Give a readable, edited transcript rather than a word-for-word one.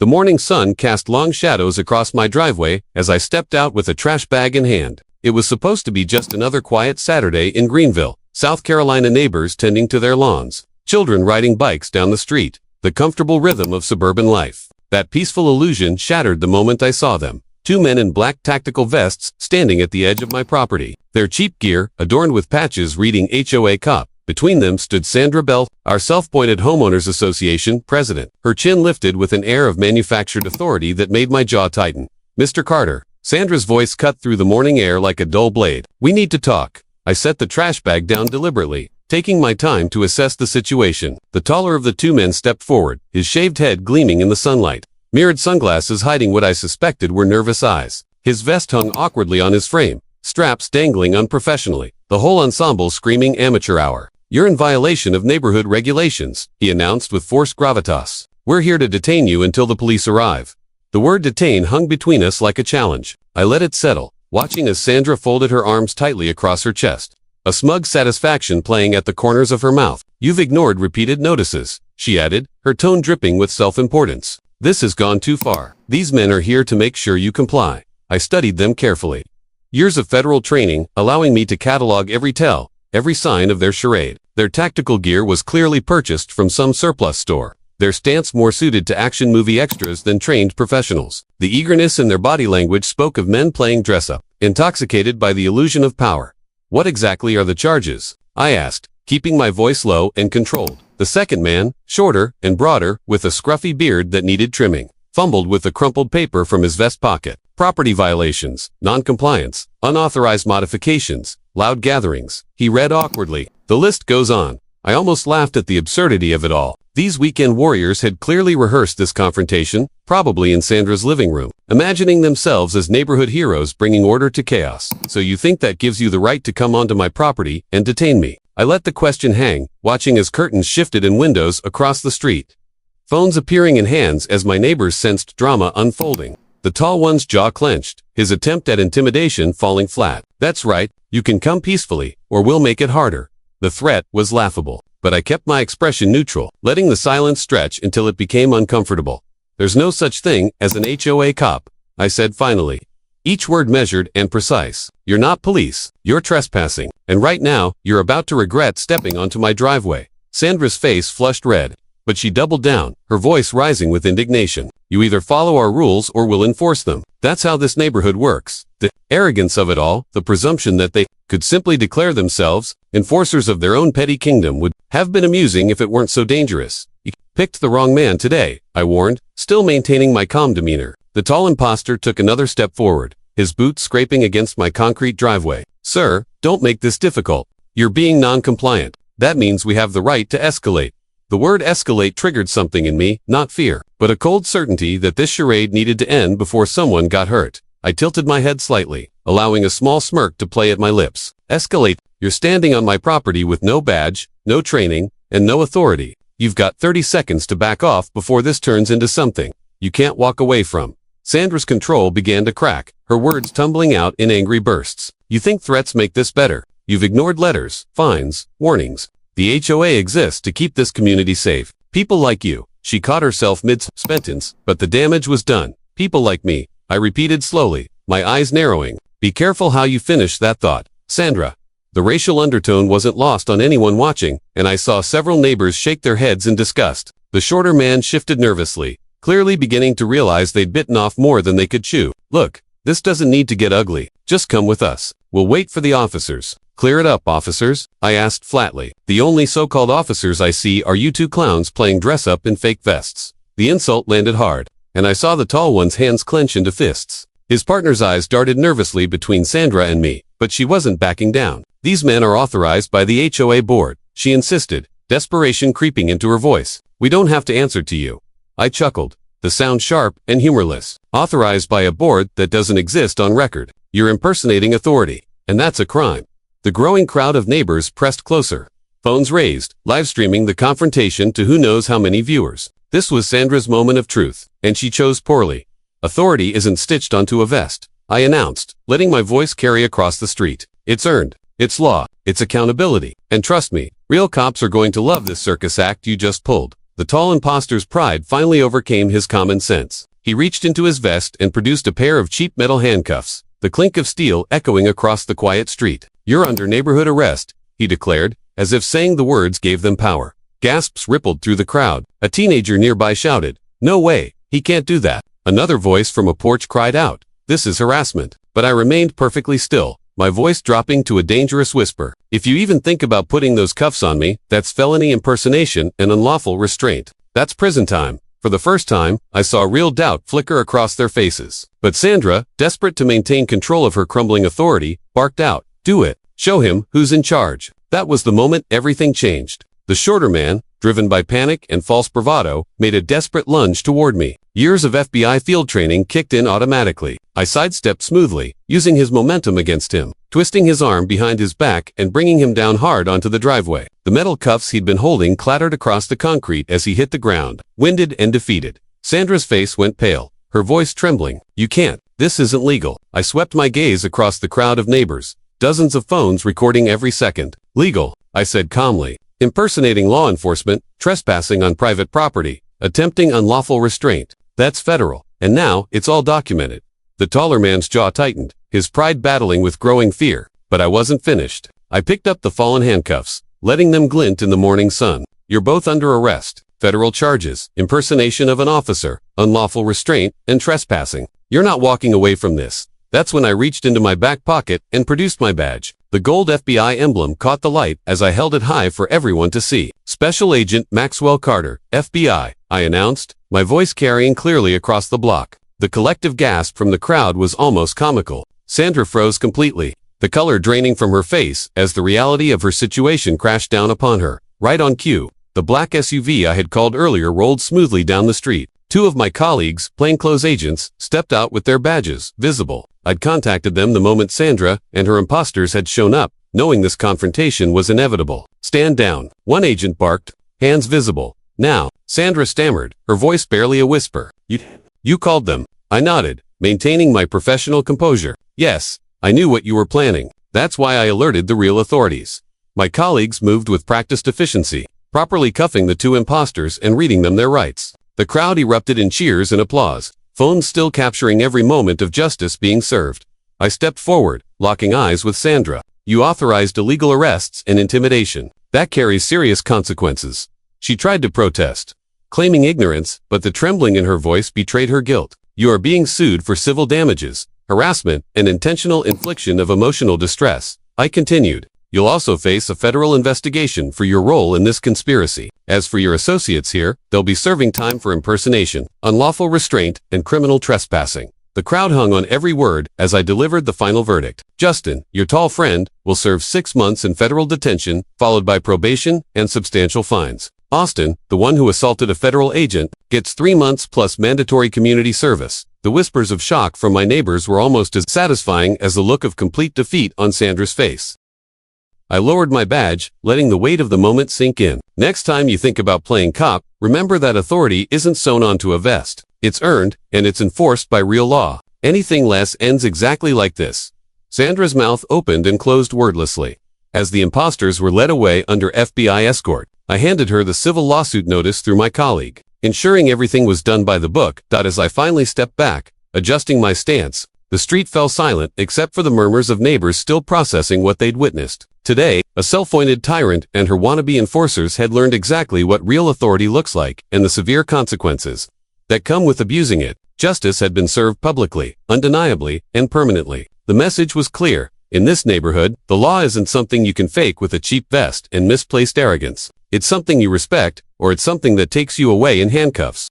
The morning sun cast long shadows across my driveway as I stepped out with a trash bag in hand. It was supposed to be just another quiet Saturday in Greenville, South Carolina. Neighbors tending to their lawns, children riding bikes down the street, the comfortable rhythm of suburban life. That peaceful illusion shattered the moment I saw them. Two men in black tactical vests standing at the edge of my property, their cheap gear adorned with patches reading HOA cop. Between them stood Sandra Bell, our self-appointed homeowners association president, her chin lifted with an air of manufactured authority that made my jaw tighten. "Mr. Carter," Sandra's voice cut through the morning air like a dull blade. "We need to talk." I set the trash bag down deliberately, taking my time to assess the situation. The taller of the two men stepped forward, his shaved head gleaming in the sunlight, mirrored sunglasses hiding what I suspected were nervous eyes. His vest hung awkwardly on his frame, straps dangling unprofessionally, the whole ensemble screaming amateur hour. "You're in violation of neighborhood regulations," he announced with forced gravitas. "We're here to detain you until the police arrive." The word detain hung between us like a challenge. I let it settle, watching as Sandra folded her arms tightly across her chest, a smug satisfaction playing at the corners of her mouth. "You've ignored repeated notices," she added, her tone dripping with self-importance. "This has gone too far. These men are here to make sure you comply." I studied them carefully. Years of federal training, allowing me to catalog every tell, every sign of their charade. Their tactical gear was clearly purchased from some surplus store, their stance more suited to action movie extras than trained professionals. The eagerness in their body language spoke of men playing dress-up, intoxicated by the illusion of power. "What exactly are the charges?" I asked, keeping my voice low and controlled. The second man, shorter and broader, with a scruffy beard that needed trimming, fumbled with the crumpled paper from his vest pocket. "Property violations, non-compliance, unauthorized modifications, loud gatherings," he read awkwardly. The list goes on. I almost laughed at the absurdity of it all. These weekend warriors had clearly rehearsed this confrontation, probably in Sandra's living room, imagining themselves as neighborhood heroes bringing order to chaos. "So you think that gives you the right to come onto my property and detain me?" I let the question hang, watching as curtains shifted in windows across the street, phones appearing in hands as my neighbors sensed drama unfolding. The tall one's jaw clenched, his attempt at intimidation falling flat. "That's right, you can come peacefully, or we'll make it harder." The threat was laughable, but I kept my expression neutral, letting the silence stretch until it became uncomfortable. "There's no such thing as an HOA cop," I said finally, each word measured and precise. "You're not police, you're trespassing, and right now, you're about to regret stepping onto my driveway." Sandra's face flushed red, but she doubled down, her voice rising with indignation. "You either follow our rules or we'll enforce them. That's how this neighborhood works." The arrogance of it all, the presumption that they could simply declare themselves enforcers of their own petty kingdom, would have been amusing if it weren't so dangerous. "You picked the wrong man today," I warned, still maintaining my calm demeanor. The tall impostor took another step forward, his boots scraping against my concrete driveway. "Sir, don't make this difficult. You're being non-compliant. That means we have the right to escalate." The word escalate triggered something in me, not fear, but a cold certainty that this charade needed to end before someone got hurt. I tilted my head slightly, allowing a small smirk to play at my lips. "Escalate? You're standing on my property with no badge, no training, and no authority. You've got 30 seconds to back off before this turns into something you can't walk away from." Sandra's control began to crack, her words tumbling out in angry bursts. "You think threats make this better? You've ignored letters, fines, warnings. The HOA exists to keep this community safe. People like you." She caught herself mid-sentence, but the damage was done. "People like me," I repeated slowly, my eyes narrowing. "Be careful how you finish that thought, Sandra." The racial undertone wasn't lost on anyone watching, and I saw several neighbors shake their heads in disgust. The shorter man shifted nervously, clearly beginning to realize they'd bitten off more than they could chew. "Look, this doesn't need to get ugly. Just come with us. We'll wait for the officers." "Clear it up, officers," I asked flatly. "The only so-called officers I see are you two clowns playing dress-up in fake vests." The insult landed hard, and I saw the tall one's hands clench into fists. His partner's eyes darted nervously between Sandra and me, but she wasn't backing down. "These men are authorized by the HOA board," she insisted, desperation creeping into her voice. "We don't have to answer to you." I chuckled, the sound sharp and humorless. "Authorized by a board that doesn't exist on record. You're impersonating authority, and that's a crime." The growing crowd of neighbors pressed closer, phones raised, live streaming the confrontation to who knows how many viewers. This was Sandra's moment of truth, and she chose poorly. "Authority isn't stitched onto a vest," I announced, letting my voice carry across the street. "It's earned. It's law. It's accountability. And trust me, real cops are going to love this circus act you just pulled." The tall impostor's pride finally overcame his common sense. He reached into his vest and produced a pair of cheap metal handcuffs, the clink of steel echoing across the quiet street. "You're under neighborhood arrest," he declared, as if saying the words gave them power. Gasps rippled through the crowd. A teenager nearby shouted, "No way, he can't do that." Another voice from a porch cried out, "This is harassment." But I remained perfectly still, my voice dropping to a dangerous whisper. "If you even think about putting those cuffs on me, that's felony impersonation and unlawful restraint. That's prison time." For the first time, I saw real doubt flicker across their faces. But Sandra, desperate to maintain control of her crumbling authority, barked out, "Do it. Show him who's in charge." That was the moment everything changed. The shorter man, driven by panic and false bravado, made a desperate lunge toward me. Years of FBI field training kicked in automatically. I sidestepped smoothly, using his momentum against him, twisting his arm behind his back and bringing him down hard onto the driveway. The metal cuffs he'd been holding clattered across the concrete as he hit the ground, winded and defeated. Sandra's face went pale, her voice trembling. "You can't. This isn't legal." I swept my gaze across the crowd of neighbors, dozens of phones recording every second. "Legal," I said calmly. "Impersonating law enforcement, trespassing on private property, attempting unlawful restraint. That's federal. And now, it's all documented." The taller man's jaw tightened, his pride battling with growing fear. But I wasn't finished. I picked up the fallen handcuffs, letting them glint in the morning sun. "You're both under arrest. Federal charges, impersonation of an officer, unlawful restraint, and trespassing. You're not walking away from this." That's when I reached into my back pocket and produced my badge. The gold FBI emblem caught the light as I held it high for everyone to see. "Special Agent Maxwell Carter, FBI," I announced, my voice carrying clearly across the block. The collective gasp from the crowd was almost comical. Sandra froze completely, the color draining from her face as the reality of her situation crashed down upon her. Right on cue, the black SUV I had called earlier rolled smoothly down the street. Two of my colleagues, plainclothes agents, stepped out with their badges visible. I'd contacted them the moment Sandra and her imposters had shown up, knowing this confrontation was inevitable. "Stand down," one agent barked, hands visible. "Now," Sandra stammered, her voice barely a whisper. You called them." I nodded, maintaining my professional composure. "Yes, I knew what you were planning. That's why I alerted the real authorities." My colleagues moved with practiced efficiency, properly cuffing the two imposters and reading them their rights. The crowd erupted in cheers and applause, phones still capturing every moment of justice being served. I stepped forward, locking eyes with Sandra. "You authorized illegal arrests and intimidation. That carries serious consequences." She tried to protest, claiming ignorance, but the trembling in her voice betrayed her guilt. "You are being sued for civil damages, harassment, and intentional infliction of emotional distress," I continued. "You'll also face a federal investigation for your role in this conspiracy. As for your associates here, they'll be serving time for impersonation, unlawful restraint, and criminal trespassing." The crowd hung on every word as I delivered the final verdict. "Justin, your tall friend, will serve 6 months in federal detention, followed by probation and substantial fines. Austin, the one who assaulted a federal agent, gets 3 months plus mandatory community service." The whispers of shock from my neighbors were almost as satisfying as the look of complete defeat on Sandra's face. I lowered my badge, letting the weight of the moment sink in. "Next time you think about playing cop, remember that authority isn't sewn onto a vest. It's earned, and it's enforced by real law. Anything less ends exactly like this." Sandra's mouth opened and closed wordlessly. As the imposters were led away under FBI escort, I handed her the civil lawsuit notice through my colleague, ensuring everything was done by the book. As I finally stepped back, adjusting my stance, the street fell silent except for the murmurs of neighbors still processing what they'd witnessed. Today, a self-appointed tyrant and her wannabe enforcers had learned exactly what real authority looks like and the severe consequences that come with abusing it. Justice had been served publicly, undeniably, and permanently. The message was clear. In this neighborhood, the law isn't something you can fake with a cheap vest and misplaced arrogance. It's something you respect, or it's something that takes you away in handcuffs.